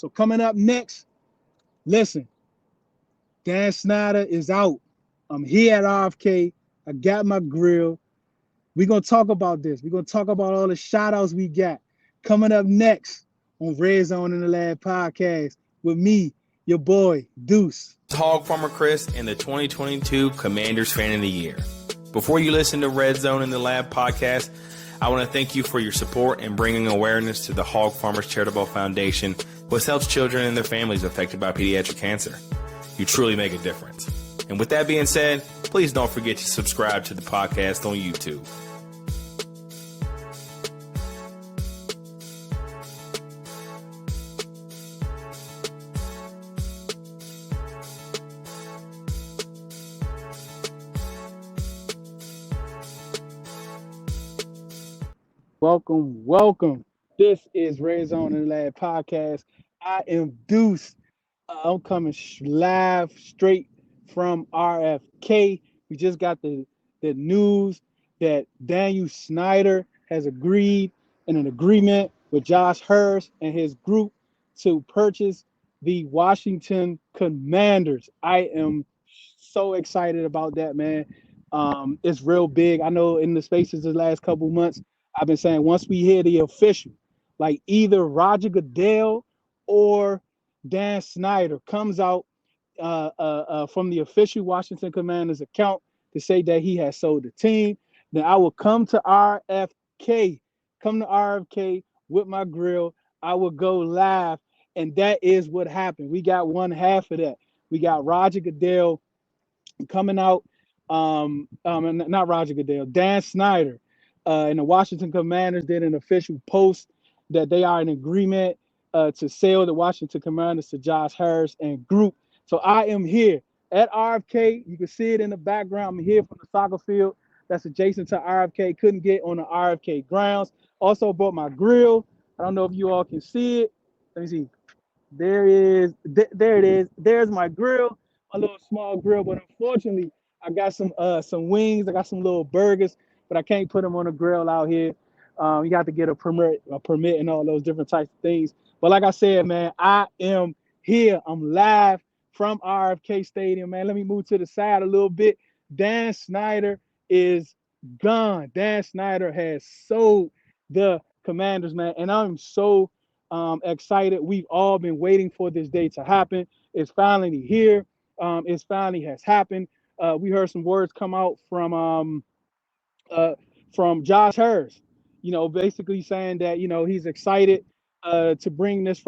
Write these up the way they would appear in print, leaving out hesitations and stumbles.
So coming up next, listen, Dan Snyder is out. I'm here at RFK. I got my grill. We're going to talk about this. We're going to talk about all the shout outs we got. Coming up next on Red Zone in the Lab podcast with me, your boy, Deuce. Hog Farmer Chris and the 2022 Commanders Fan of the Year. Before you listen to Red Zone in the Lab podcast, I want to thank you for your support in bringing awareness to the Hog Farmers Charitable Foundation, which helps children and their families affected by pediatric cancer. You truly make a difference. And with that being said, please don't forget to subscribe to the podcast on YouTube. Welcome. This is Red Zone in the Lab podcast. I am Deuce. I'm coming live straight from RFK. We just got the news that Daniel Snyder has agreed in an agreement with Josh Hurst and his group to purchase the Washington Commanders. I am so excited about that, man. It's real big. I know in the spaces the last couple months, I've been saying once we hear the official, like either Roger Goodell or Dan Snyder comes out from the official Washington Commanders account to say that he has sold the team, then I will come to RFK with my grill. I will go live, and that is what happened. We got one half of that. We got Roger Goodell coming out, not Roger Goodell, Dan Snyder. And the Washington Commanders did an official post that they are in agreement to sell the Washington Commanders to Josh Hurst and group. So I am here at RFK. You can see it in the background. I'm here from the soccer field that's adjacent to RFK. Couldn't get on the RFK grounds. Also brought my grill. I don't know if you all can see it. Let me see. There it is. There's my grill, a little small grill. But unfortunately, I got some wings. I got some little burgers, but I can't put them on a grill out here. You got to get a permit and all those different types of things. But like I said, man, I am here. I'm live from RFK Stadium, man. Let me move to the side a little bit. Dan Snyder is gone. Dan Snyder has sold the Commanders, man. And I'm so excited. We've all been waiting for this day to happen. It's finally here. It finally has happened. We heard some words come out from Josh Hurst, basically saying that, he's excited to bring this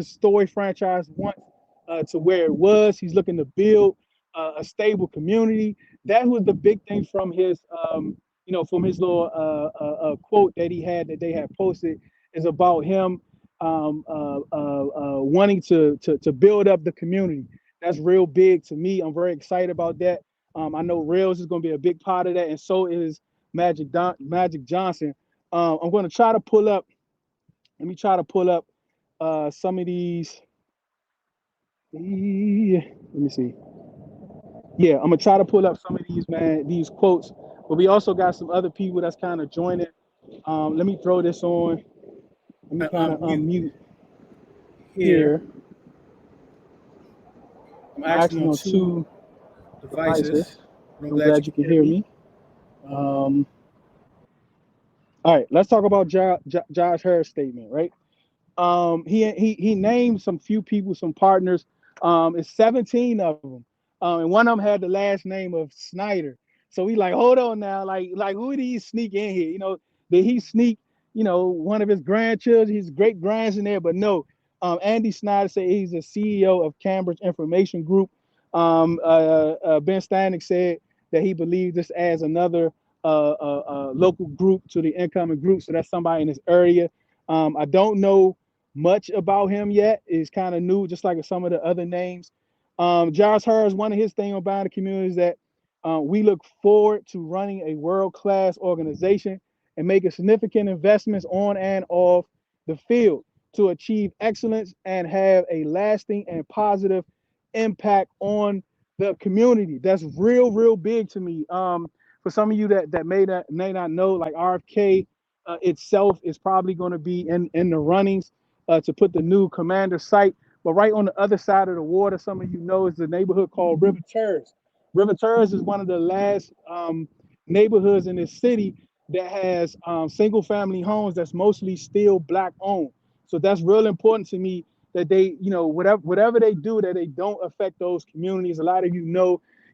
story franchise once to where it was. He's looking to build a stable community. That was the big thing from his, from his little quote that he had that they had posted is about him wanting to build up the community. That's real big to me. I'm very excited about that. I know Rales is going to be a big part of that, and so is Magic Johnson. I'm going to try to pull up. Let me try to pull up some of these. Let me see. Yeah, I'm gonna try to pull up some of these quotes. But we also got some other people that's kind of joining. Let me throw this on. Let me kind of unmute here. I'm actually on two devices. I'm glad you can hear me. All right, let's talk about Josh Hurst's statement, right? He named some few people, some partners. It's 17 of them. And one of them had the last name of Snyder. So we like, hold on now, like who did he sneak in here? Did he sneak, one of his grandchildren, his great grands in there? But no, Andy Snyder said he's the CEO of Cambridge Information Group. Ben Stanek said that he believes this adds another local group to the incoming group. So that's somebody in this area. I don't know much about him yet. It's kind of new, just like some of the other names. Josh Hurst, one of his things about the community is that we look forward to running a world-class organization and making significant investments on and off the field to achieve excellence and have a lasting and positive impact on the community. That's real big to me. For some of you that may not know, like RFK itself is probably going to be in the runnings to put the new commander site. But right on the other side of the water, some of you know, is the neighborhood called River Terrace. River Terrace is one of the last neighborhoods in this city that has single family homes that's mostly still black owned. So that's real important to me that they, whatever they do, that they don't affect those communities. A lot of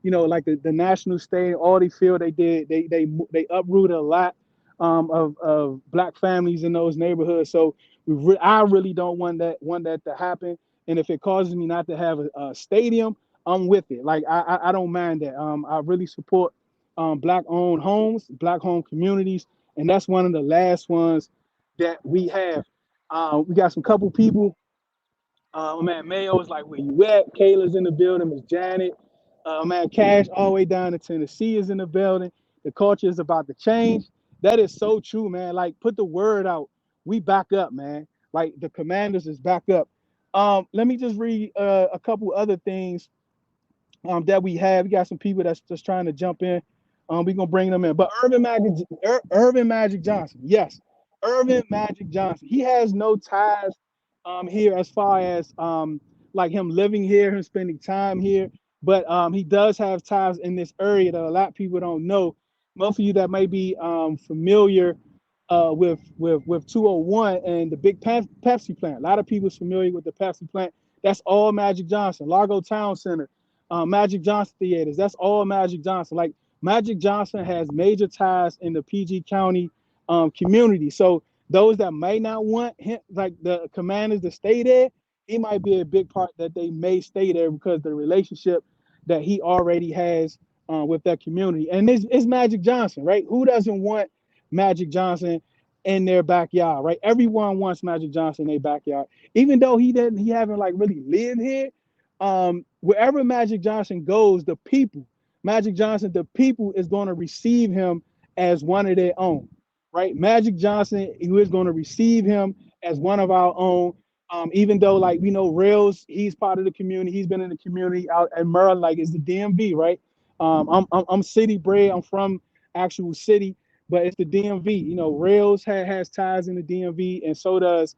like the National Stadium, Audi Field, they did, they uprooted a lot of black families in those neighborhoods. So I really don't want that to happen. And if it causes me not to have a stadium, I'm with it. Like I don't mind that. I really support black owned homes, black home communities, and that's one of the last ones that we have. We got some couple people. Man, Mayo's like, where you at? Kayla's in the building. Miss Janet. Man, Cash all the way down to Tennessee is in the building. The culture is about to change. That is so true, man. Like, put the word out. We back up, man. Like, the Commanders is back up. Let me just read a couple other things that we have. We got some people that's just trying to jump in. We're gonna bring them in. But Irvin Magic Johnson, yes, Irvin Magic Johnson. He has no ties here as far as like him living here, him spending time here. But he does have ties in this area that a lot of people don't know. Most of you that may be familiar with 201 and the big Pepsi plant. A lot of people is familiar with the Pepsi plant. That's all Magic Johnson. Largo Town Center, Magic Johnson Theaters. That's all Magic Johnson. Like, Magic Johnson has major ties in the PG County community. So those that may not want him, like the Commanders, to stay there, he might be a big part that they may stay there because the relationship that he already has with that community. And it's Magic Johnson, right? Who doesn't want Magic Johnson in their backyard, right? Everyone wants Magic Johnson in their backyard, even though he haven't like really lived here. Wherever Magic Johnson goes, the people is going to receive him as one of their own, right? Magic Johnson, who is going to receive him as one of our own. Even though, like, we know Rales, he's part of the community. He's been in the community out at Maryland, like it's the DMV, right? I'm city bred. I'm from actual city, but it's the DMV. Rales has ties in the DMV, and so does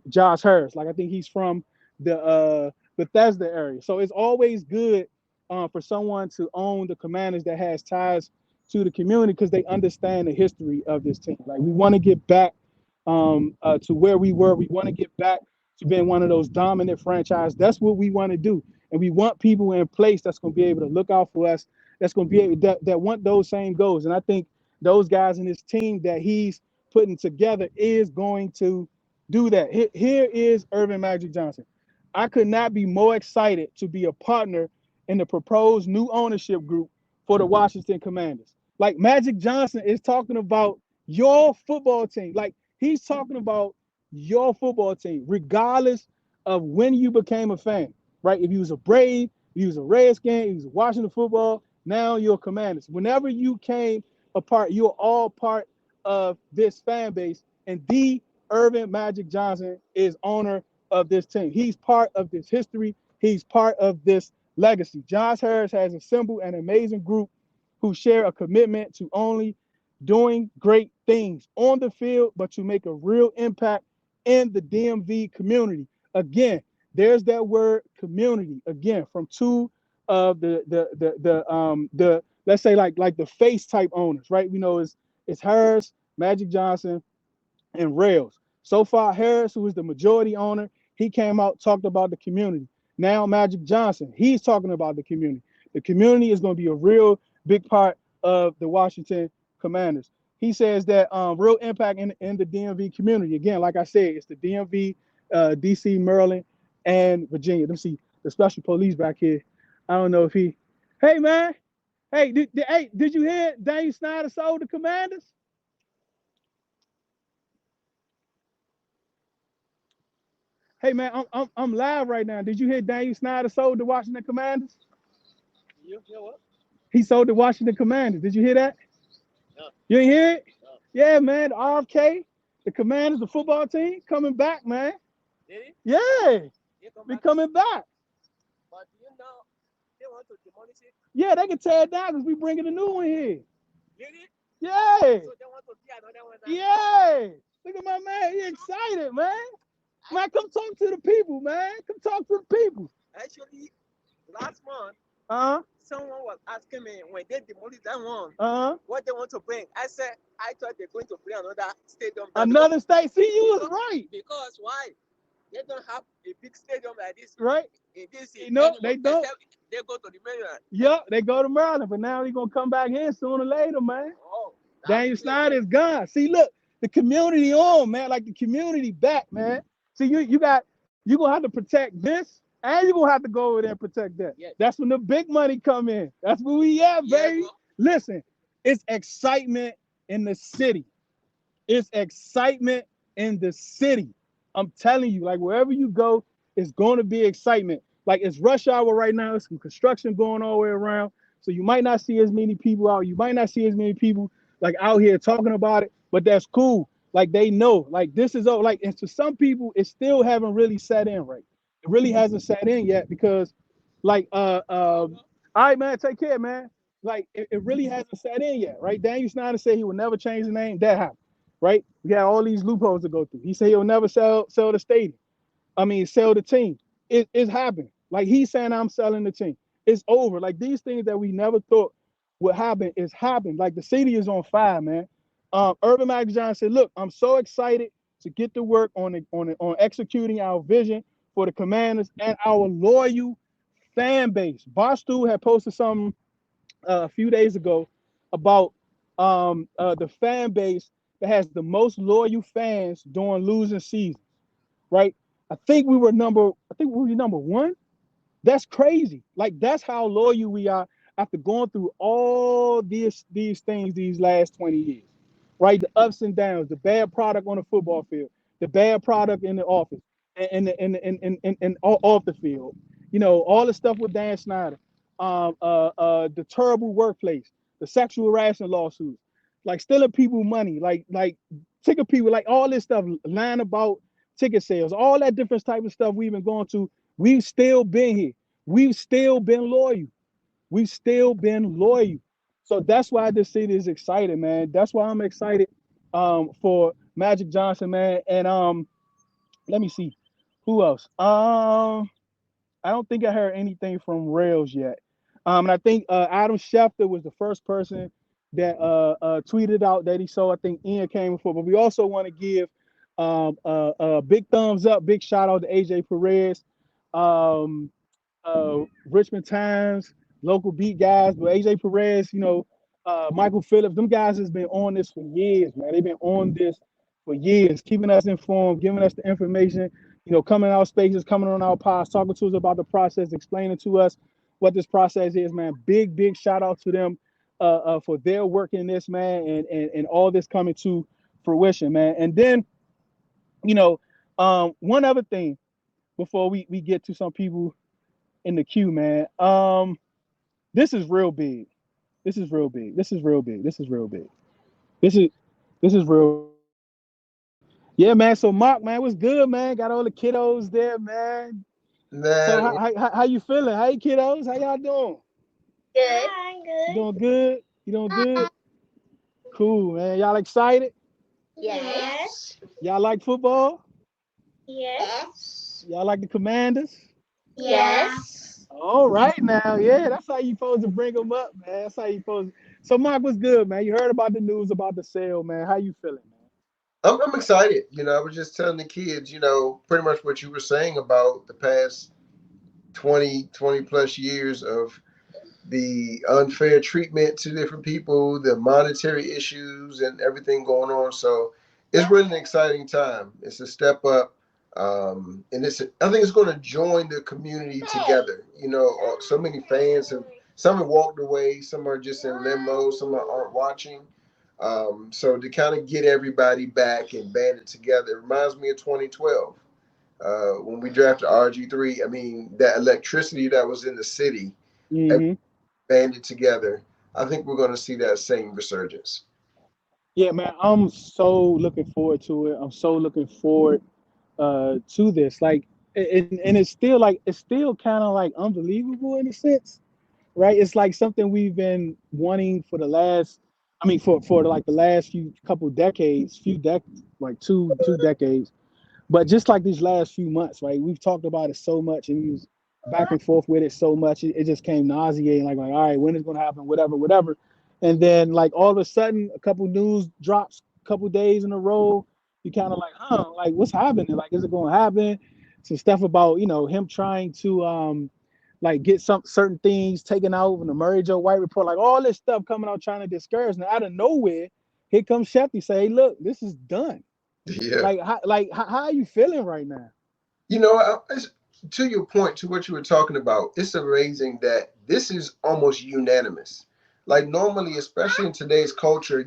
Josh Harris. Like, I think he's from the Bethesda area. So it's always good for someone to own the Commanders that has ties to the community because they understand the history of this team. Like, we want to get back to where we were. We want to get back to being one of those dominant franchises. That's what we want to do. And we want people in place that's going to be able to look out for us, that's going to be able that want those same goals. And I think those guys in his team that he's putting together is going to do that. Here is Irvin Magic Johnson. I could not be more excited to be a partner in the proposed new ownership group for the Washington Commanders. Like, Magic Johnson is talking about your football team. Like, he's talking about your football team, regardless of when you became a fan, right? If you was a Brave, if you was a Redskin, if you was Washington football, now you're Commanders. Whenever you came apart, you're all part of this fan base. And the Irvin Magic Johnson is owner of this team. He's part of this history. He's part of this legacy. Josh Harris has assembled an amazing group who share a commitment to only doing great things on the field, but to make a real impact in the DMV community. Again, there's that word community again from two of the let's say like the face type owners, right? We know it's Harris, Magic Johnson, and Rales. So far, Harris, who is the majority owner, he came out, talked about the community. Now Magic Johnson, he's talking about the community. The community is going to be a real big part of the Washington Commanders. He says that real impact in the DMV community. Again, like I said, it's the DMV, DC, Maryland, and Virginia. Let me see the special police back here. I don't know if he. Hey, man. Hey, did you hear Daniel Snyder sold the Commanders? Hey, man, I'm live right now. Did you hear Daniel Snyder sold the Washington Commanders? You know what? He sold the Washington Commanders. Did you hear that? No. You didn't hear it? No. Yeah, man. The RFK, the Commanders, the football team, coming back, man. Did he? Yeah, Come they back? coming back. But they want to demolish it. Yeah, they can tear it down because we bringing a new one here. Really? Yeah, So they want to tear another one down. yeah. Look at my man. He excited, man. Man, come talk to the people, man. Come talk to the people. Actually, last month, Uh-huh. someone was asking me when they demolished that one, Uh-huh. what they want to bring. I said, I thought they're going to bring another stadium down Another state. See, you was right. because why? They don't have a big stadium like this Right? in this You city know, anymore, they don't. except they go to the mainland. Yup, they go to Maryland, but now they're gonna come back here sooner or later, man. Oh, that Daniel place Snyder is gone. See, look, the community on, man, like the community back, man. See, you gonna have to protect this, and you're gonna have to go over there and protect that. Yes. That's when the big money come in. That's where we at, Yeah, baby. bro. Listen, it's excitement in the city. It's excitement in the city. I'm telling you, like wherever you go, it's going to be excitement. Like it's rush hour right now. There's some construction going all the way around. So you might not see as many people out. You might not see as many people like out here talking about it, but that's cool. Like they know, like this is all like, and to some people, it still haven't really set in right. It really hasn't set in yet because, like, all right, man, take care, man. Like it really hasn't set in yet, right? Daniel Snyder said he would never change the name. That happened, right? We got all these loopholes to go through. He said he'll never sell the stadium. I mean, sell the team. It's happened. Like he's saying, I'm selling the team. It's over. Like these things that we never thought would happen is happened. Like the city is on fire, man. Urban Mac John said, "Look, I'm so excited to get to work on executing our vision for the Commanders and our loyal fan base." Barstool had posted something a few days ago about the fan base that has the most loyal fans during losing seasons, right? I think we were number one. That's crazy. Like that's how loyal we are after going through all these things these last 20 years, right? The ups and downs, the bad product on the football field, the bad product in the office, and off the field. You know, all the stuff with Dan Snyder, the terrible workplace, the sexual harassment lawsuits, like stealing people money, like ticket people, like all this stuff, lying about ticket sales, all that different type of stuff we've been going to. We've still been here. We've still been loyal. We've still been loyal. So that's why this city is excited, man. That's why I'm excited for Magic Johnson, man. And let me see who else. I don't think I heard anything from Rails yet. And I think Adam Schefter was the first person that tweeted out that he saw. I think Ian came before, but we also want to give a big thumbs up, big shout out to AJ Perez, um, Richmond Times, local beat guys. But AJ Perez, you know, Michael Phillips, them guys has been on this for years, man. They've been on this for years, keeping us informed, giving us the information, you know, coming out spaces, coming on our pods, talking to us about the process, explaining to us what this process is, man. Big shout out to them for their work in this, man, and all this coming to fruition, man. And then, you know, one other thing before we get to some people in the queue, man. This is real big. This is real big. This is real big. This is real big. This is this is real big. Yeah, man. So Mark, man, what's good, man? Got all the kiddos there, man. So Man, how you feeling? How you kiddos? How y'all doing? Good. You doing good? You doing good? Cool, man. Y'all excited? Yes. Y'all like football? Yes. Y'all like the Commanders? Yes. All right now, yeah, that's how you supposed to bring them up, man. That's how you supposed. So Mark, what's good, man? You heard about the news about the sale, man. How you feeling, man? I'm excited. I was just telling the kids, pretty much what you were saying about the past 20 plus years of the unfair treatment to different people, the monetary issues, and everything going on. So it's really an exciting time. It's a step up. And I think it's going to join the community together. So many fans some have walked away, some are just in limbo, some aren't watching. So to kind of get everybody back and band it together, it reminds me of 2012 when we drafted RG3. I mean, that electricity that was in the city, Mm-hmm. banded together. I think we're going to see that same resurgence. Yeah, man. I'm so looking forward to it. I'm so looking forward to this. Like, and it's still kind of like unbelievable in a sense, right? It's like something we've been wanting for the last, I mean, for like the last few couple decades, like two decades. But just like these last few months, right? We've talked about it so much, and we was back and forth with it so much. It just came nauseating. Like, all right, when is it going to happen? Whatever, whatever. And then, like, all of a sudden, a couple news drops, a couple days in a row. You kind of like, like, what's happening? Like, is it going to happen? Some stuff about, him trying to like get some certain things taken out in the Murray Joe White report, like all this stuff coming out trying to discourage. And out of nowhere, here comes Shefty say, hey, look, this is done. Yeah. How are you feeling right now? To your point, to what you were talking about, it's amazing that this is almost unanimous. Like normally, especially in today's culture,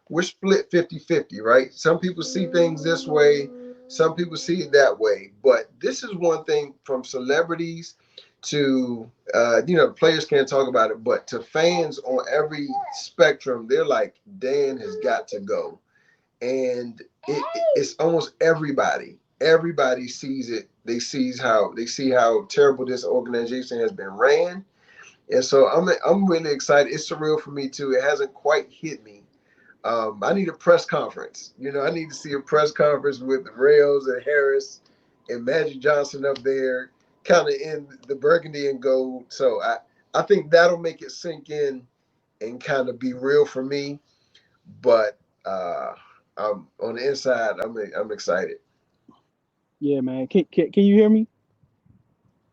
we're split 50-50, right? Some people see things this way, some people see it that way. But this is one thing from celebrities to, players can't talk about it, but to fans on every spectrum, they're like, Dan has got to go. And it's almost everybody. Everybody sees it. They see how terrible this organization has been ran, and so I'm really excited. It's surreal for me too. It hasn't quite hit me. I need a press conference. I need to see a press conference with Rales and Harris and Magic Johnson up there, kind of in the burgundy and gold. So I think that'll make it sink in and kind of be real for me. But I'm on the inside. I'm excited. Yeah, man. Can you hear me?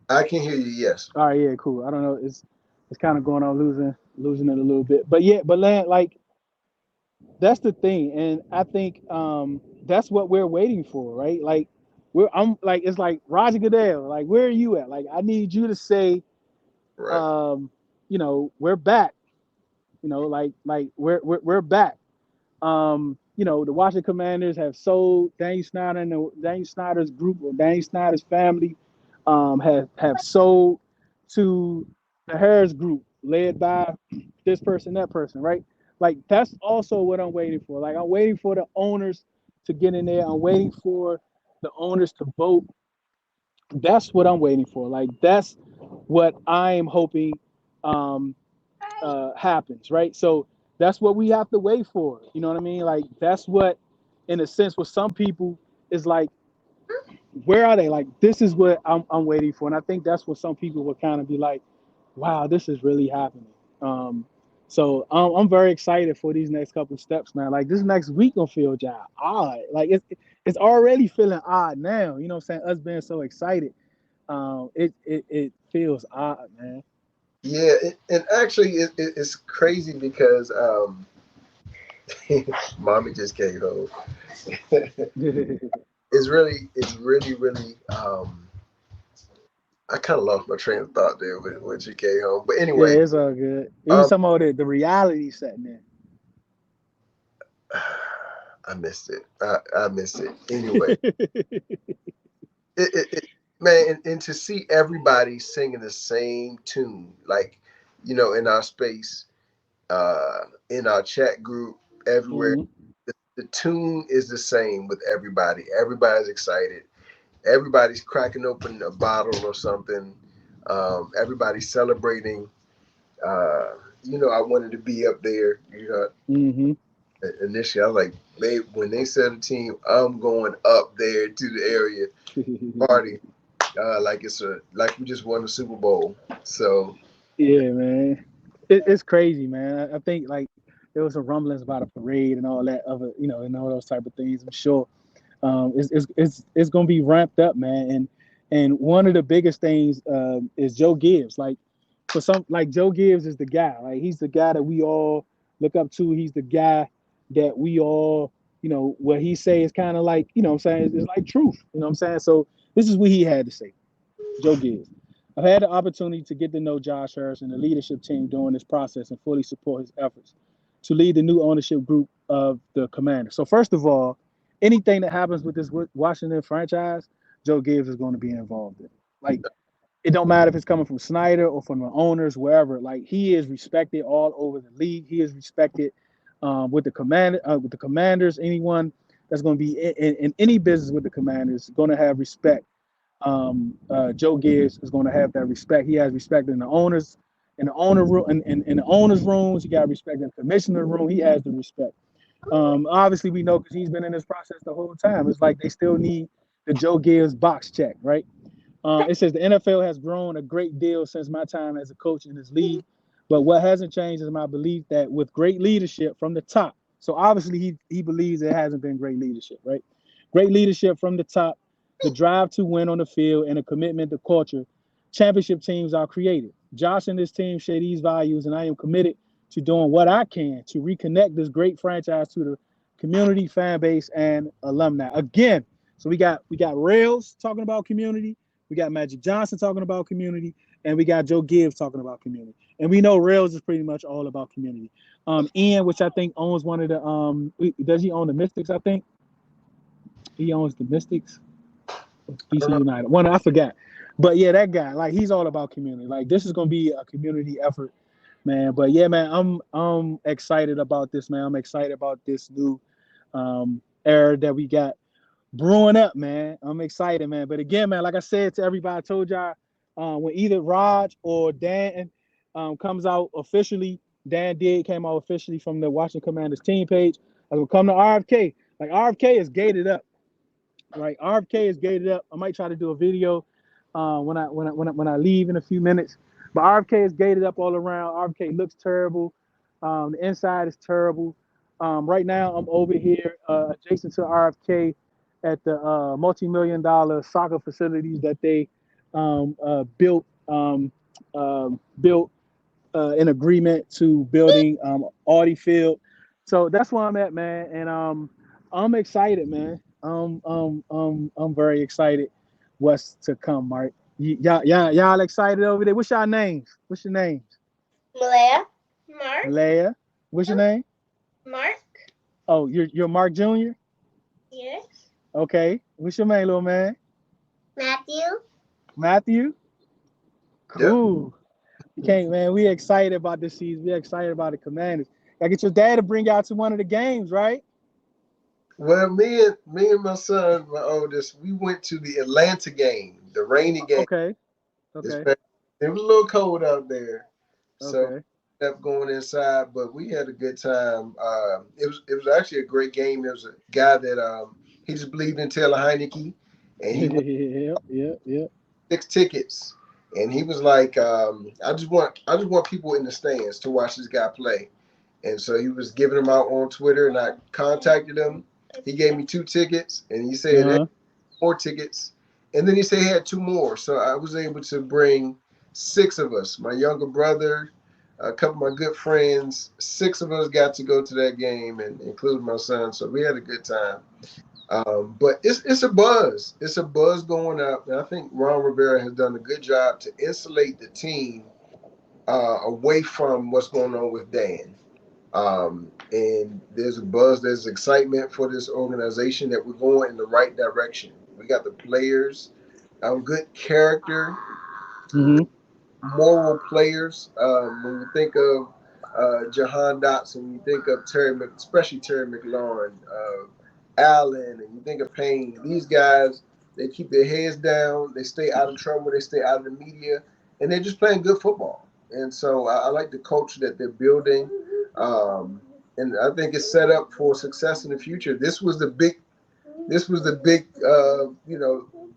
I can hear you. Yes. All right, yeah, cool. I don't know. It's kind of going on losing it a little bit. But yeah, but like that's the thing. And I think that's what we're waiting for, right? Like I'm like it's like Roger Goodell, like where are you at? Like I need you to say Right. We're back. Like we're back. The Washington Commanders have sold Daniel Snyder and Daniel Snyder's group, or Daniel Snyder's family, have sold to the Harris group, led by this person, that person, right? Like that's also what I'm waiting for. Like I'm waiting for the owners to get in there. I'm waiting for the owners to vote. That's what I'm waiting for. Like that's what I am hoping um, happens, right? So that's what we have to wait for. You know what I mean? Like that's what, in a sense, with some people is like, where are they? Like this is what I'm waiting for, and I think that's what some people will kind of be like, wow, this is really happening. So I'm very excited for these next couple steps, man. Like this next week gonna feel just odd. Like it's already feeling odd now. You know what I'm saying? Us being so excited, it feels odd, man. Yeah, and actually, it's crazy because mommy just came home. It's really. I kind of lost my train of thought there when she came home. But Yeah, anyway, it's all good. It was some of the reality setting in. I missed it. I missed it. Anyway, man, and to see everybody singing the same tune, like in our space, in our chat group, everywhere, Hmm. the tune is the same with everybody. Everybody's excited. Everybody's cracking open a bottle or something. Everybody's celebrating. I wanted to be up there. Hmm. Initially, I was like, babe, when they said the team, I'm going up there to the area party, like we just won the Super Bowl. So Yeah, man. It's crazy, man. I think like there was some rumblings about a parade and all that other, and all those type of things. I'm sure it's gonna be ramped up, man. And one of the biggest things is Joe Gibbs. Like for some, like Joe Gibbs is the guy. Like he's the guy that we all look up to. He's the guy that we all, what he say is kind of like, what I'm saying, it's like truth. You know what I'm saying? So this is what he had to say. Joe Gibbs. I've had the opportunity to get to know Josh Harris and the leadership team during this process and fully support his efforts to lead the new ownership group of the Commanders. So first of all, anything that happens with this Washington franchise, Joe Gibbs is going to be involved in. Like it don't matter if it's coming from Snyder or from the owners, wherever. Like he is respected all over the league. He is respected with the Commanders. Anyone that's going to be in any business with the Commanders is going to have respect. Joe Gibbs is going to have that respect. He has respect in the owners, in the owner room, in the owners' rooms. He got respect in the commissioner room. He has the respect. Obviously, we know because he's been in this process the whole time. It's like they still need the Joe Gibbs box check, right? It says the NFL has grown a great deal since my time as a coach in this league, but what hasn't changed is my belief that with great leadership from the top. So obviously he believes there hasn't been great leadership, right? Great leadership from the top, the drive to win on the field, and a commitment to culture. Championship teams are created. Josh and his team share these values, and I am committed to doing what I can to reconnect this great franchise to the community, fan base, and alumni. Again, so we got Rails talking about community, we got Magic Johnson talking about community, and we got Joe Gibbs talking about community. And we know Rails is pretty much all about community. Ian, which I think owns one of the does he own the Mystics? I think he owns the Mystics, I DC don't know. United. One I forgot, but yeah, that guy, like he's all about community. Like this is gonna be a community effort, man. But yeah, man, I'm excited about this, man. I'm excited about this new era that we got brewing up, man. I'm excited, man. But again, man, like I said to everybody, I told y'all when either Raj or Dan comes out officially, Dan did came out officially from the Washington Commanders team page. I will come to RFK. Like RFK is gated up, right? RFK is gated up. I might try to do a video when I leave in a few minutes. But RFK is gated up all around. RFK looks terrible. The inside is terrible. Right now, I'm over here adjacent to RFK at the multi-million dollar soccer facilities that they built in agreement to building Audi Field. So that's where I'm at, man, and I'm excited, man. I'm very excited. What's to come, Mark? Y'all excited over there? What's y'all names? What's your names? Malaya. Mark. Leia. What's your name? Mark. Oh, you're Mark Jr. Yes. Okay. What's your name, little man? Matthew. Matthew. Yep. Cool. You can't, man. We excited about this season. We excited about the Commanders. Gotta get your dad to bring y'all to one of the games, right? Well, me and my son, my oldest, we went to the Atlanta game, the rainy game. Okay. This Okay. past, it was a little cold out there, so Okay. we ended up going inside, but we had a good time. It was actually a great game. There was a guy that he just believed in Taylor Heineke, and he won Yep. 6 tickets, and he was like, I just want people in the stands to watch this guy play, and so he was giving them out on Twitter, and I contacted him. He gave me 2 tickets, and he said, "Hey, Uh-huh. 4 tickets." And then he said he had 2 more. So I was able to bring 6 of us, my younger brother, a couple of my good friends. 6 of us got to go to that game, and including my son. So we had a good time. But it's a buzz. It's a buzz going up. And I think Ron Rivera has done a good job to insulate the team away from what's going on with Dan. And there's a buzz, there's excitement for this organization that we're going in the right direction. We got the players, good character, Mm-hmm. moral players. When you think of Jahan Dotson, when you think of especially Terry McLaurin, Allen, and you think of Payne, these guys, they keep their heads down, they stay out of trouble, they stay out of the media, and they're just playing good football. And so I like the culture that they're building. And I think it's set up for success in the future. This was the big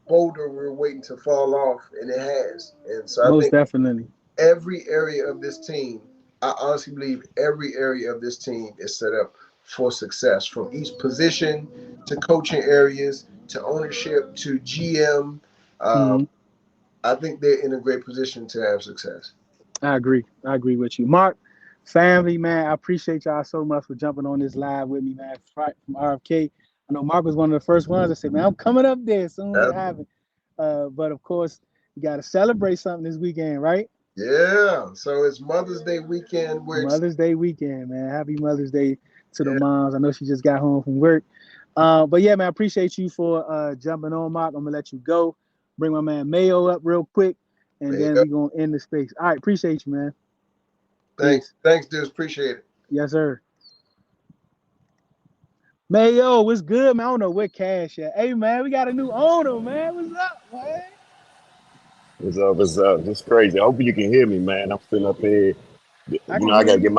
boulder we were waiting to fall off, and it has. And so I Most think definitely. every area of this team, I honestly believe every area of this team is set up for success, from each position to coaching areas to ownership to GM. Uh, Mm-hmm. I think they're in a great position to have success. I agree. I agree with you. Mark, family, man, I appreciate y'all so much for jumping on this live with me, man. Right from RFK. I know Mark was one of the first ones that said, man, I'm coming up there as soon as it happens. But of course, you got to celebrate something this weekend, right? Yeah. So it's Mother's Day weekend. Mother's Day weekend, man. Happy Mother's Day to the Yeah, moms. I know she just got home from work. But yeah, man, I appreciate you for jumping on, Mark. I'm gonna let you go. Bring my man Mayo up real quick, and there you then go. we're gonna end the space. All right, appreciate you, man. Thanks. Peace. Thanks, dudes. Appreciate it. Yes, sir. Mayo, what's good, man? I don't know where Cash at. Hey, man, we got a new owner, man. What's up, man? What's up? What's up? It's crazy. I hope you can hear me, man. I'm sitting up here. I You can know, I hear gotta you.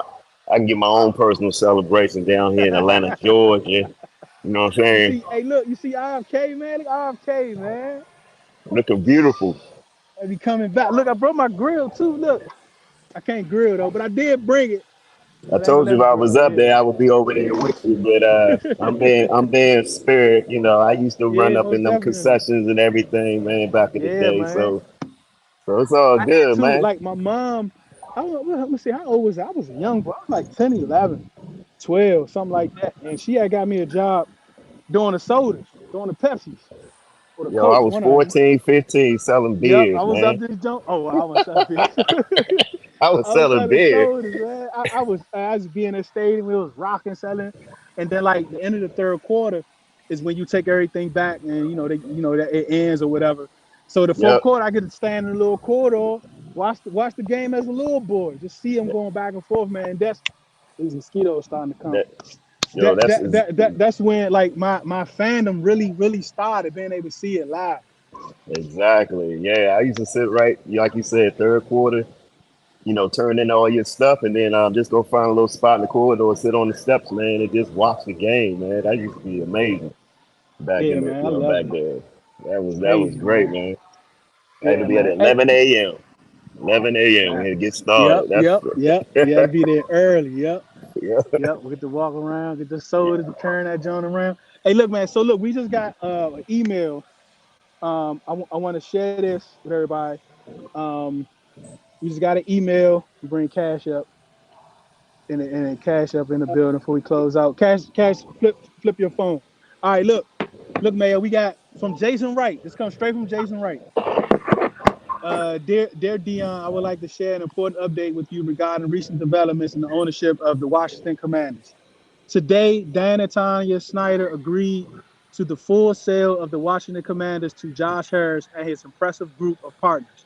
I can get my own personal celebration down here in Atlanta, Georgia. You know what I'm You saying? see, hey, look, you see RFK, man. Look, RFK, man. Looking beautiful. I be coming back. Look, I brought my grill too. Look, I can't grill though, but I did bring it. I But I ain't told gonna you let if it I burn was right up there, here. I would be over there with you. But I'm being spirit. You know, I used to run Yeah, up in most them definitely. concessions and everything, man, back in the Yeah, day. man. So it's all I had good, to. man. Like my mom, let me see, how old was I? I was a young boy. I was like 10, 11, 12, something like that. And she had got me a job doing the sodas, doing the Pepsis or the Yo, I Cokes, was one of them. 14, 15 selling Yep, I beers, was up man. this jump. Oh, I was up there. I was I was selling selling beer. sodas, man. I was being in stadium. It was rocking selling, and then like the end of the third quarter is when you take everything back, and that it ends or whatever. So the fourth Yep, quarter, I get to stand in the little corridor, watch the game as a little boy, just see them going back and forth, man. That's these mosquitoes starting to come. that yo, That that's that that, that that's when like my fandom really started being able to see it live. exactly. Yeah, I used to sit right, like you said, third quarter. Turn in all your stuff, and then just go find a little spot in the corridor, sit on the steps, man, and just watch the game, man. That used to be amazing Yeah, man, I love back it. there. That was Crazy, great, man. man. I had to Yeah, be at man. Hey, 11 a.m. 11 a.m. We man. had to get Yep, started. That's yep, yep. You had to be there early. Yep, yeah. yep. We get to walk around, get the sodas, be carrying that joint around. Hey, look, man. So look, we just got an email. I want to share this with everybody. Um, we just got an email. We bring cash up and cash up in the building before we close out. Cash, flip your phone. All right, look, man. We got from Jason Wright. This comes straight from Jason Wright. Dear Dion, I would like to share an important update with you regarding recent developments in the ownership of the Washington Commanders. Today, Dan and Tanya Snyder agreed to the full sale of the Washington Commanders to Josh Harris and his impressive group of partners.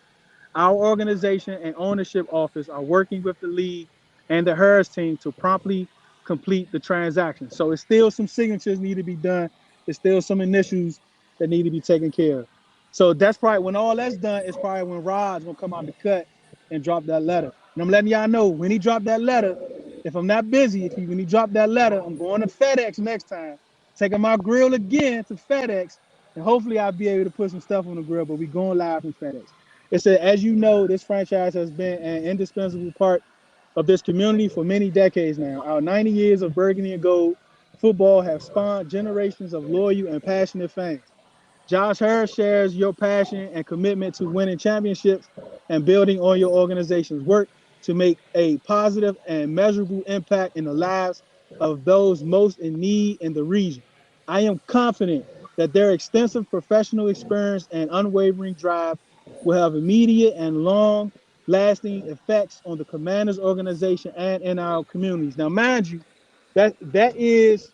Our organization and ownership office are working with the league and the Harris team to promptly complete the transaction. So it's still some signatures need to be done. There's still some initials that need to be taken care of. So that's probably when all that's done, it's probably when Rod's gonna come out the cut and drop that letter. And I'm letting y'all know when he dropped that letter, if I'm not busy, when he dropped that letter, I'm going to FedEx next time, taking my grill again to FedEx, and hopefully I'll be able to put some stuff on the grill. But we going live from FedEx. It said, as you know, this franchise has been an indispensable part of this community for many decades now. Our 90 years of burgundy and gold football have spawned generations of loyal and passionate fans. Josh Harris shares your passion and commitment to winning championships and building on your organization's work to make a positive and measurable impact in the lives of those most in need in the region. I am confident that their extensive professional experience and unwavering drive will have immediate and long lasting effects on the Commanders organization and in our communities. Now, mind you, that is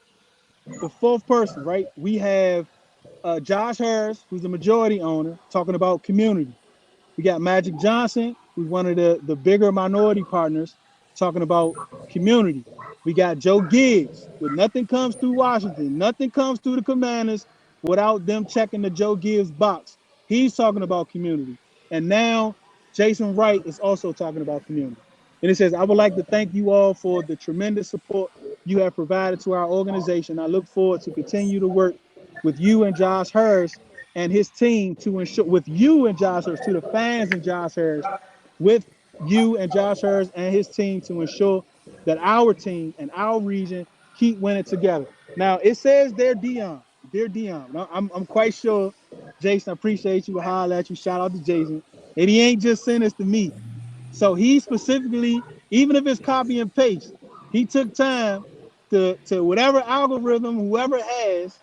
the fourth person, right? We have Josh Harris, who's the majority owner, talking about community. We got Magic Johnson, who's one of the bigger minority partners, talking about community. We got Joe Gibbs, with nothing comes through Washington, nothing comes through the Commanders without them checking the Joe Gibbs box. He's talking about community. And now Jason Wright is also talking about community. And it says, I would like to thank you all for the tremendous support you have provided to our organization. I look forward to continue to work with you and Josh Harris and his team to ensure with you and Josh Harris, to the fans and Josh Harris, with you and Josh Harris and his team to ensure that our team and our region keep winning together. Now it says dear Dion. Now, I'm quite sure, Jason. I appreciate you. Holler at you. Shout out to Jason. And he ain't just sent this to me. So he specifically, even if it's copy and paste, he took time to whatever algorithm whoever has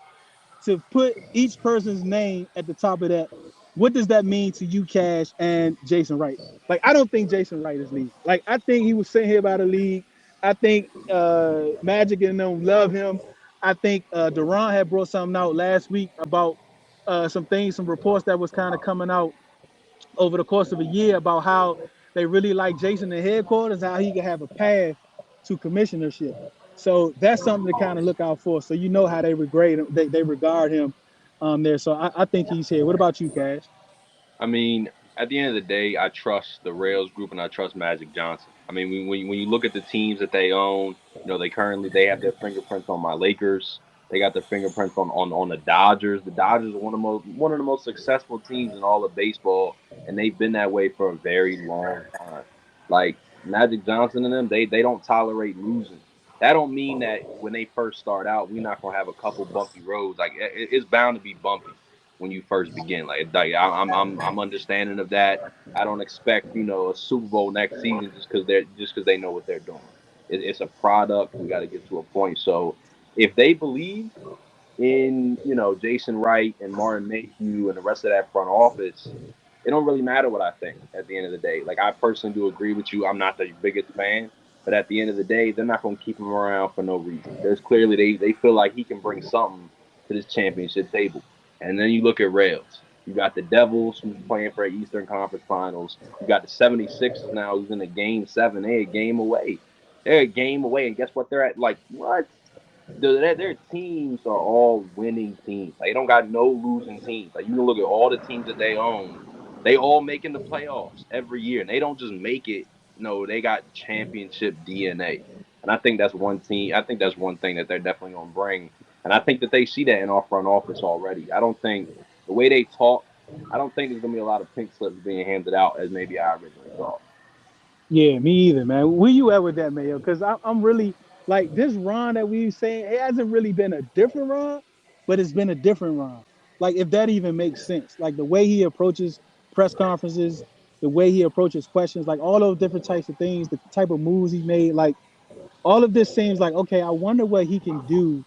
to put each person's name at the top of that. What does that mean to you, Cash and Jason Wright? Like, I don't think Jason Wright is leaving. Like, I think he was sent here by the league. I think Magic and them love him. I think Duran had brought something out last week about some things, some reports that was kind of coming out over the course of a year about how they really like Jason in headquarters, how he can have a path to commissionership. So that's something to kind of look out for. So you know how they regard him, they regard him there. So I think he's here. What about you, Cash? I mean, at the end of the day, I trust the Rails group and I trust Magic Johnson. I mean, when you look at the teams that they own, they have their fingerprints on my Lakers. They got their fingerprints on the Dodgers. The Dodgers are one of the most successful teams in all of baseball, and they've been that way for a very long time. Like Magic Johnson and them, they don't tolerate losing. That don't mean that when they first start out, we're not gonna have a couple bumpy roads. Like it's bound to be bumpy when you first begin. I'm understanding of that. I don't expect a Super Bowl next season just because they know what they're doing. It's a product. We got to get to a point. So if they believe in Jason Wright and Martin Mayhew and the rest of that front office, it don't really matter what I think at the end of the day. Like I personally do agree with you. I'm not the biggest fan, but at the end of the day, they're not going to keep him around for no reason. There's clearly they feel like he can bring something to this championship table. And then you look at Rails. You got the Devils who's playing for Eastern Conference Finals. You got the 76ers now who's in a game 7. They're a game away. They're a game away, and guess what? They're at like what? Their teams are all winning teams. Like, they don't got no losing teams. Like you can look at all the teams that they own. They all making the playoffs every year, and they don't just make it. No, they got championship DNA, and I think that's one team. I think that's one thing that they're definitely gonna bring, and I think that they see that in our front office already. I don't think the way they talk. I don't think there's gonna be a lot of pink slips being handed out as maybe I originally thought. Yeah, me either, man. Where you at with that, Mayo? Because I'm really like this run that we saying. It hasn't really been a different run, but it's been a different run. Like if that even makes sense. Like the way he approaches press conferences, the way he approaches questions, like all those different types of things, the type of moves he made, like all of this seems like okay. I wonder what he can do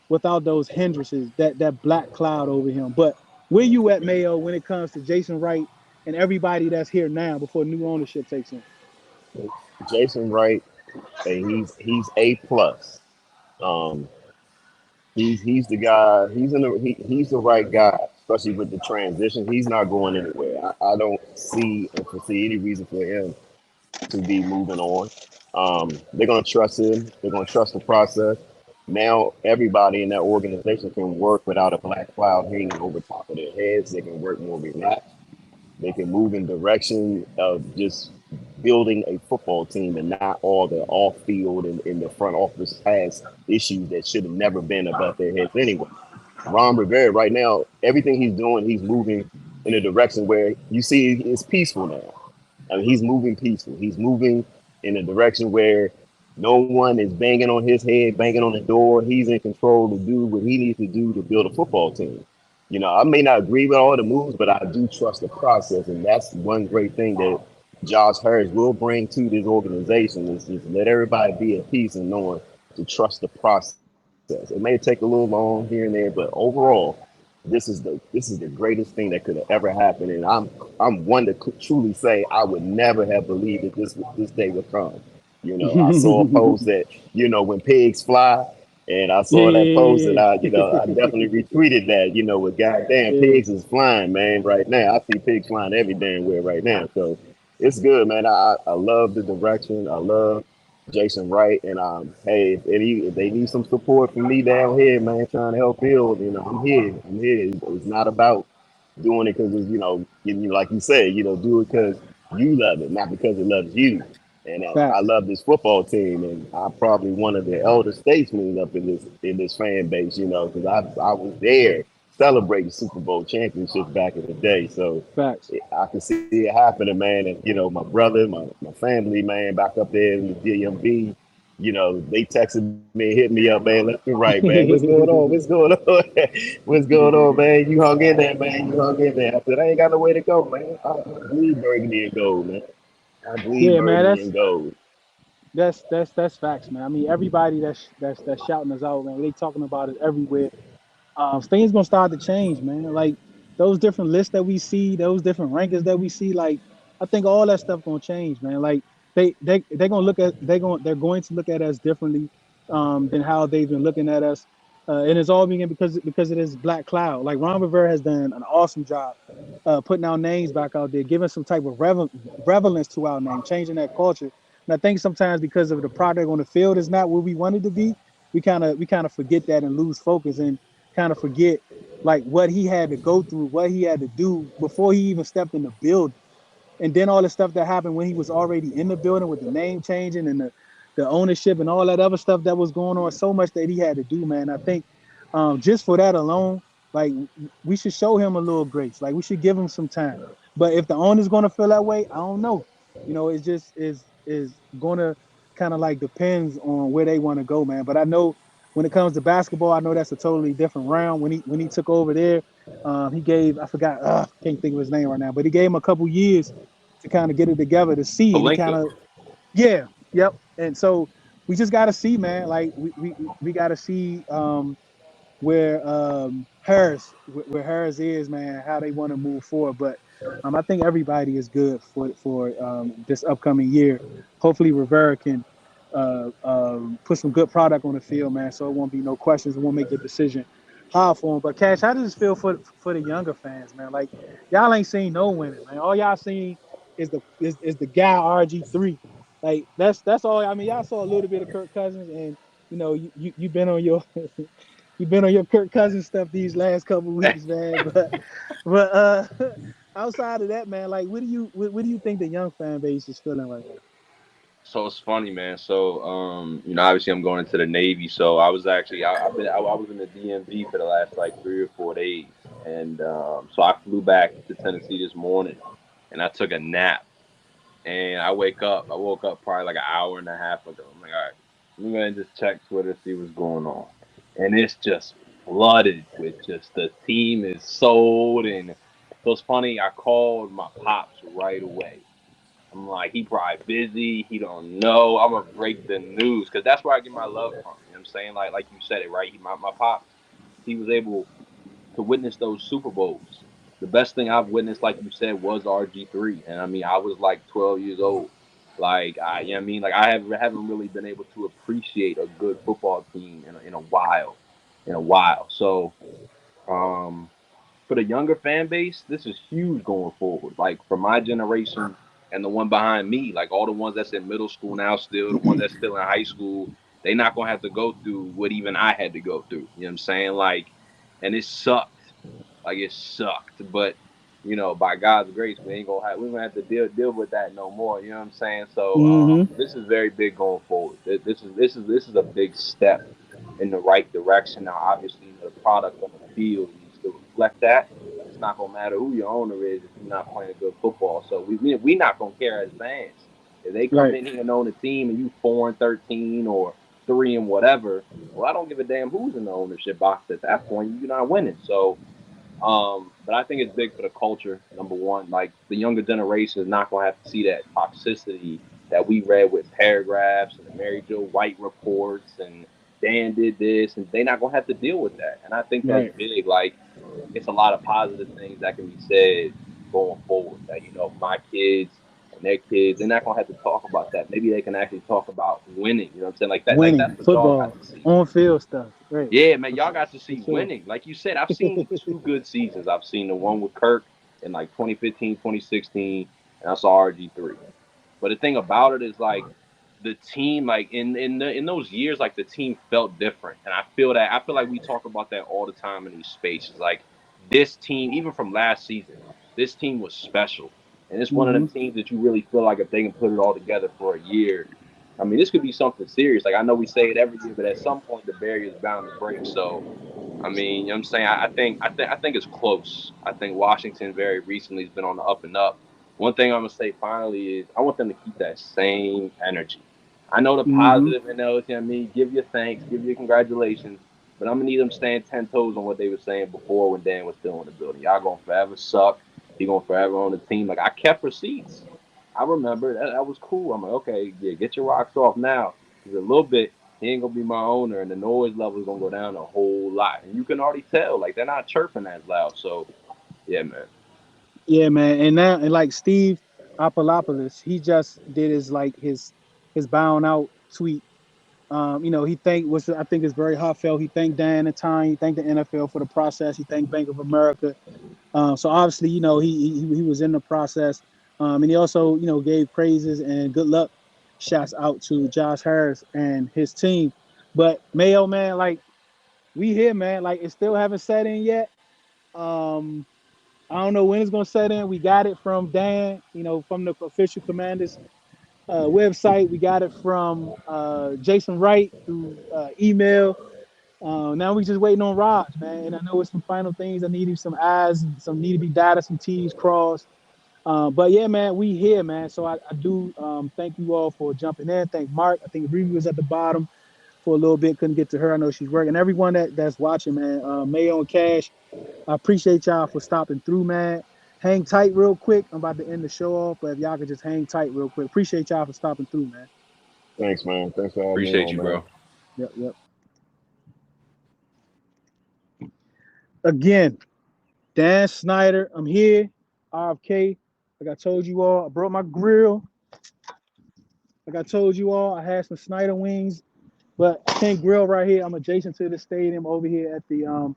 without those hindrances, that black cloud over him. But where you at, Mayo, when it comes to Jason Wright and everybody that's here now before new ownership takes in? Jason Wright, and he's A plus. Um, he's the guy. He's the right guy, especially with the transition. He's not going anywhere. I don't see and foresee any reason for him to be moving on. They're gonna trust him. They're gonna trust the process. Now everybody in that organization can work without a black cloud hanging over top of their heads. They can work more relaxed. They can move in direction of just building a football team and not all the off field and in the front office has issues that should have never been above their heads anyway. Ron Rivera right now, everything he's doing, he's moving in a direction where you see it's peaceful now. I mean, he's moving peaceful. He's moving in a direction where no one is banging on his head, banging on the door. He's in control to do what he needs to do to build a football team. I may not agree with all the moves, but I do trust the process, and that's one great thing that Josh Harris will bring to this organization is just let everybody be at peace and knowing to trust the process. It may take a little long here and there, but overall, this is the greatest thing that could have ever happened, and I'm one to truly say I would never have believed that this day would come. I saw a post that when pigs fly, and I Yeah, saw that post, and yeah, I definitely retweeted that. With goddamn yeah, pigs is flying, man. Right now, I see pigs flying every damn where right now. So it's good, man. I love the direction. I love Jason Wright, and hey, if they need some support from me down here, man, trying to help build, I'm here. I'm here. It's not about doing it because like you said, do it because you love it, not because it loves you. And I facts. love this football team, and I'm probably one of the elder statesmen up in this fan base, because I was there celebrating Super Bowl championships back in the day. So Facts. I can see it happening, man. And my brother, my family, man, back up there in the DMV, they texted me, hit me up, man, left and right, man. What's going on? What's going on? What's going on, man? You hung in there, man. You hung in there. I said, I ain't got no way to go, man. I bleed burgundy and gold, man. I bleed Yeah, man. burgundy That's and gold. that's facts, man. I mean, everybody that's shouting us out, man. They talking about it everywhere. Things gonna start to change, man. Like those different lists that we see, those different rankings that we see, like I think all that stuff gonna change, man. Like they're gonna they're going to look at us differently than how they've been looking at us, and it's all being because of this black cloud. Like Ron Rivera has done an awesome job putting our names back out there, giving some type of relevance to our name, changing that culture. And I think sometimes because of the product on the field is not where we wanted to be, we kind of forget that and lose focus and kind of forget like what he had to go through, what he had to do before he even stepped in the building. And then all the stuff that happened when he was already in the building with the name changing and the ownership and all that other stuff that was going on, so much that he had to do, man. I think Just for that alone, like we should show him a little grace. Like we should give him some time. But if the owner's gonna feel that way, I don't know. It just is gonna kind of like depends on where they want to go, man. But I know when it comes to basketball, I know that's a totally different round. When he took over there, he gave I forgot, can't think of his name right now, but he gave him a couple years to kind of get it together to see, and he kind Palinka. of yeah, yep. And so we just got to see, man. Like we got to see. Where Harris is, man, how they want to move forward. But I think everybody is good for this upcoming year. Hopefully, Rivera can put some good product on the field, man. So it won't be no questions. It won't make the decision hard for him. But Cash, how does it feel for the younger fans, man? Like y'all ain't seen no winning, man. All y'all seen is the guy RG3. Like that's all. I mean, y'all saw a little bit of Kirk Cousins, and you've been on your you've been on your Kirk Cousins stuff these last couple weeks, man. But outside of that, man, like what do you think the young fan base is feeling right now? So it's funny, man. So, obviously I'm going into the Navy. So I was actually, I was in the DMV for the last like 3 or 4 days, and so I flew back to Tennessee this morning, and I took a nap, and I woke up probably like an hour and a half ago. I'm like, all right, let me go ahead and just check Twitter, see what's going on, and it's just flooded with just the team is sold, and so it's funny. I called my pops right away. I'm like, he probably busy. He don't know. I'm gonna break the news because that's where I get my love from. You know what I'm saying? Like you said it right. My pops, he was able to witness those Super Bowls. The best thing I've witnessed, like you said, was RG3, and I mean, I was like 12 years old. You know what I mean? Like haven't really been able to appreciate a good football team in a while. So, um, for the younger fan base, this is huge going forward. Like for my generation and the one behind me, like all the ones that's in middle school now, still the ones that's still in high school, they not gonna have to go through what even I had to go through. You know what I'm saying? Like, and it sucked. Like it sucked, but by God's grace, we ain't gonna have to deal with that no more. You know what I'm saying? So Mm-hmm. this is very big going forward. This is a big step in the right direction. Now, obviously, the product on the field needs to reflect that. It's not gonna matter who your owner is if you're not playing good football. So we not gonna care as fans if they come Right. in here and own a team and you 4-13 or 3 and whatever. Well, I don't give a damn who's in the ownership box at that point. You're not winning. So but I think it's big for the culture. Number one, like the younger generation is not going to have to see that toxicity that we read with paragraphs and the Mary Jo White reports and Dan did this, and they're not going to have to deal with that. And I think that's Right. big. Like it's a lot of positive things that can be said going forward. That my kids and their kids, they're not going to have to talk about that. Maybe they can actually talk about winning. You know what I'm saying? Like that. Like Winning that's what y'all got football to see. on field stuff. Right. Yeah, man, For, y'all got to for see sure. winning. Like you said, I've seen two good seasons. I've seen the one with Kirk in like 2015, 2016, and I saw RG3. But the thing about it is like the team, like in those years, like the team felt different, and I feel like we talk about that all the time in these spaces. Like this team, even from last season, this team was special, and it's one of Mm-hmm. them teams that you really feel like if they can put it all together for a year, I mean, this could be something serious. Like I know we say it every year, but at some point the barrier is bound to break. So I mean, you know what I'm saying? I think it's close. I think Washington very recently has been on the up and up. One thing I'm gonna say finally is I want them to keep that same energy. I know the Mm-hmm. positive and those, you know what I mean, give your thanks, give your congratulations, but I'm gonna need them staying 10 toes on what they were saying before when Dan was still in the building. Y'all gonna forever suck. He gonna forever on the team. Like I kept receipts. I remember that was cool. I'm like, okay, yeah, get your rocks off now. Because a little bit he ain't gonna be my owner, and the noise level is gonna go down a whole lot. And you can already tell, like they're not chirping as loud. So yeah, man. Yeah, man. And now, and like Steve Apolopoulos, he just did his bound out tweet. He thanked, which I think is very heartfelt. He thanked Dan and Time. He thanked the NFL for the process. He thanked Bank of America. So obviously, he was in the process. And he also, gave praises and good luck shouts out to Josh Harris and his team. But Mayo, man, like we here, man. Like it still haven't set in yet. Um, I don't know when it's gonna set in. We got it from Dan, from the official Commanders website. We got it from Jason Wright through email. Now we just waiting on Raj, man. And I know it's some final things. I need some I's, some need to be dotted, some T's crossed. But yeah, man, we here, man. So I do thank you all for jumping in. Thank Mark. I think Riri was at the bottom for a little bit. Couldn't get to her. I know she's working. Everyone that's watching, man. Mayo and Cash, I appreciate y'all for stopping through, man. Hang tight real quick. I'm about to end the show off, but if y'all could just hang tight real quick. Appreciate y'all for stopping through, man. Thanks, man. Thanks for having me Appreciate on, you, man. bro. Yep. Again, Dan Snyder, I'm here. RFK, like I told you all, I brought my grill. Like I told you all, I had some Snyder wings, but I can't grill right here. I'm adjacent to the stadium over here at the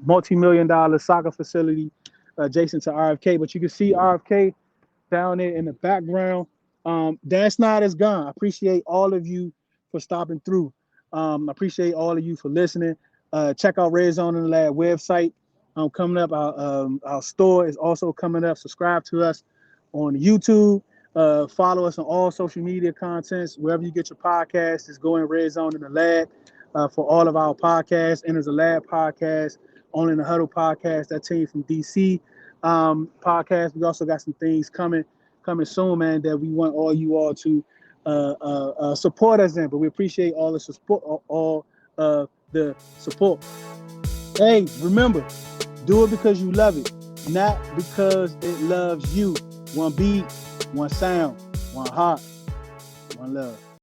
multi-million-dollar soccer facility adjacent to RFK. But you can see RFK down there in the background. Dan Snyder's gone. I appreciate all of you for stopping through. I appreciate all of you for listening. Check out Red Zone in the Lab website. Coming up, our store is also coming up. Subscribe to us on YouTube. Follow us on all social media contents. Wherever you get your podcasts, just go in Red Zone in the Lab for all of our podcasts. And there's a Lab podcast, Only in the Huddle podcast, that team from DC podcast. We also got some things coming soon, man, that we want all you all to support us in. But we appreciate all the support. Hey, remember, do it because you love it, not because it loves you. One beat, one sound, one heart, one love.